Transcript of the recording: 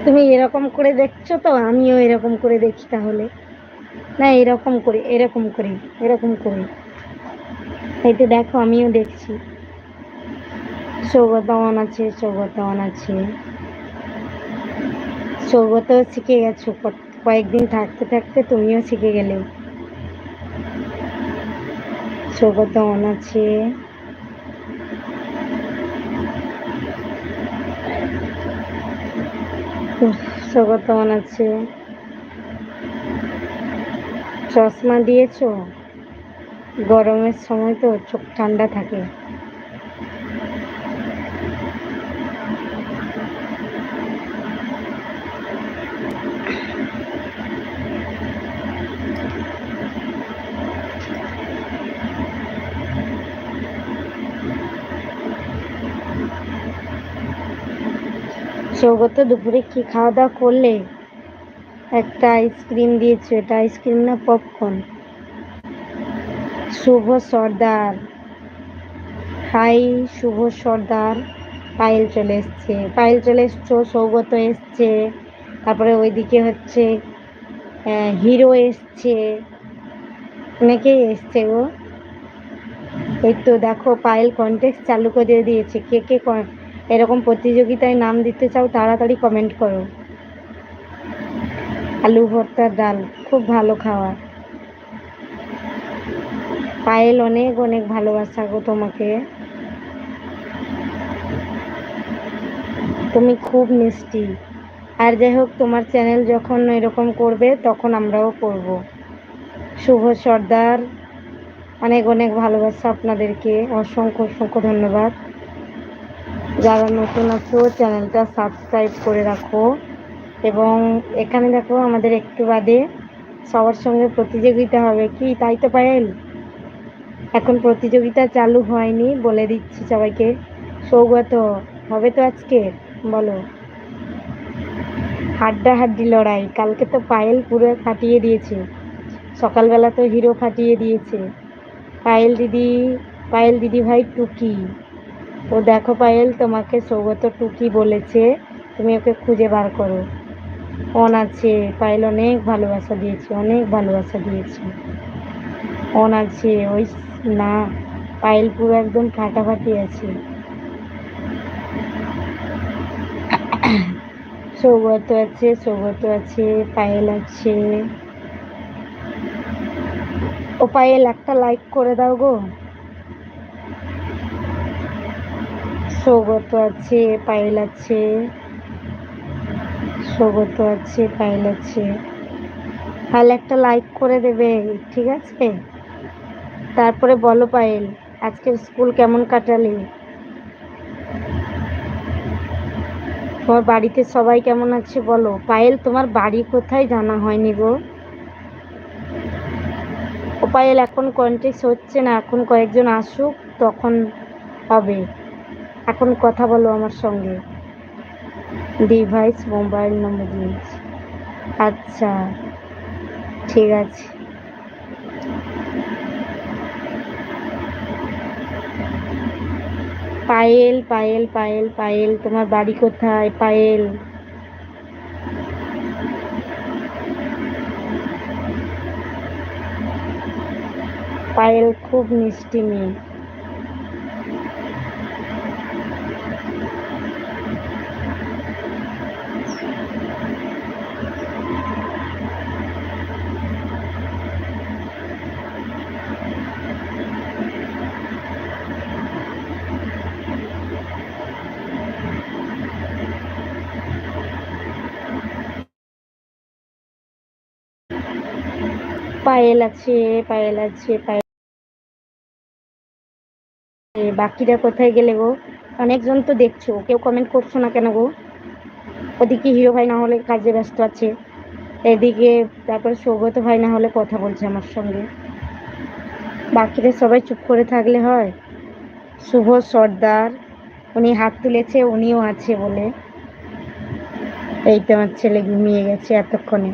তুমি এরকম করে দেখছো তো, আমিও এরকম করে দেখি তাহলে। না, এরকম করি, এরকম করি, এরকম করি। এই তো দেখো, আমিও দেখছি। সৌগত অন আছে, সৌগত অন আছে। সৌগত শিখে গেছো, কয়েকদিন থাকতে থাকতে তুমিও শিখে গেলে। সৌগত অন আছে। সৌগত অন আছে। চশমা দিয়েছো? গরমের সময় তো চোখ ঠান্ডা থাকে। সৌগত, দুপুরে কি খাওয়া দাওয়া করলে? একটা আইসক্রিম দিয়েছো, এটা আইসক্রিম না পপকর্ন? শুভ সর্দার, হাই শুভ সর্দার। পায়েল চলে এসছে, পায়েল চলে এসছো, সৌগত এসছে, তারপরে ওইদিকে হচ্ছে হিরো এসছে, অনেকেই এসছে গো। এই তো দেখো, পায়েল কন্টেস্ট চালু করে দিয়েছে। কে কে এরকম প্রতিযোগিতায় নাম দিতে চাও তাড়াতাড়ি কমেন্ট করো। আলু ভর্তার ডাল খুব ভালো খাওয়া। পায়েল, অনেক অনেক ভালোবাসা গো তোমাকে। তুমি খুব মিষ্টি। আর যাই হোক, তোমার চ্যানেল যখন এরকম করবে তখন আমরাও করব। শুভ সর্দার, অনেক অনেক ভালোবাসা আপনাদেরকে, অসংখ্য অসংখ্য ধন্যবাদ। যারা নতুন আছো চ্যানেলটা সাবস্ক্রাইব করে রাখো। এবং এখানে দেখো, আমাদের একটু বাদে সবার সঙ্গে প্রতিযোগিতা হবে। কি তাই তো পায়েল? এখন প্রতিযোগিতা চালু হয়নি, বলে দিচ্ছি সবাইকে। সৌগত, হবে তো আজকে? বলো। হাড্ডাহাড্ডি লড়াই। কালকে তো পায়েল পুরো ফাটিয়ে দিয়েছে, সকালবেলা তো হিরো ফাটিয়ে দিয়েছে। পায়েল দিদি, পায়েল দিদি ভাই টুকি। তো দেখো পায়েল, তোমাকে সৌগত টুকি বলেছে, তুমি ওকে খুঁজে বার করো। অন আছে, পায়েল অনেক ভালোবাসা দিয়েছে, অনেক ভালোবাসা দিয়েছে। অন আছে, ওই না, পায়েল পুরো একদম ফাটাফাটি আছে। সৌগত আছে, সৌগত আছে, পায়েল আছে। ও পায়েল, একটা লাইক করে দাও গো। সৌগত আছে, পায়েল আছে, সৌগত আছে, পায়েল আছে। তাহলে একটা লাইক করে দেবে, ঠিক আছে? তারপরে বলো পায়েল, আজকের স্কুল কেমন কাটালে? তোমার বাড়িতে সবাই কেমন আছে বলো। পায়েল, তোমার বাড়ি কোথায় জানা হয়নি গো। ও পায়েল, এখন কন্টেস্ট হচ্ছে না, এখন কয়েকজন আসুক তখন হবে। এখন কথা বলো আমার সঙ্গে। ডিভাইস মোবাইল নম্বর দিয়েছি। আচ্ছা, ঠিক আছে। পায়েল, পায়েল, পায়েল, পায়েল, তোমার বাড়ি কোথায় পায়েল? পায়েল খুব মিষ্টি মেয়ে। পায়েল আছে, পায়েল আছে, পায়েল। বাকিরা কোথায় গেলে গো? অনেকজন তো দেখছো, কেউ কমেন্ট করছো না কেন গো? ওদিকে হিরো ভাই না হলে কাজে ব্যস্ত আছে, এদিকে তারপরে সৌগত ভাই না হলে কথা বলছে আমার সঙ্গে। বাকিরা সবাই চুপ করে থাকলে হয়? শুভ সর্দার, উনি হাত তুলেছে, উনিও আছে বলে। এই তো আমার ছেলে ঘুমিয়ে গেছে এতক্ষণে।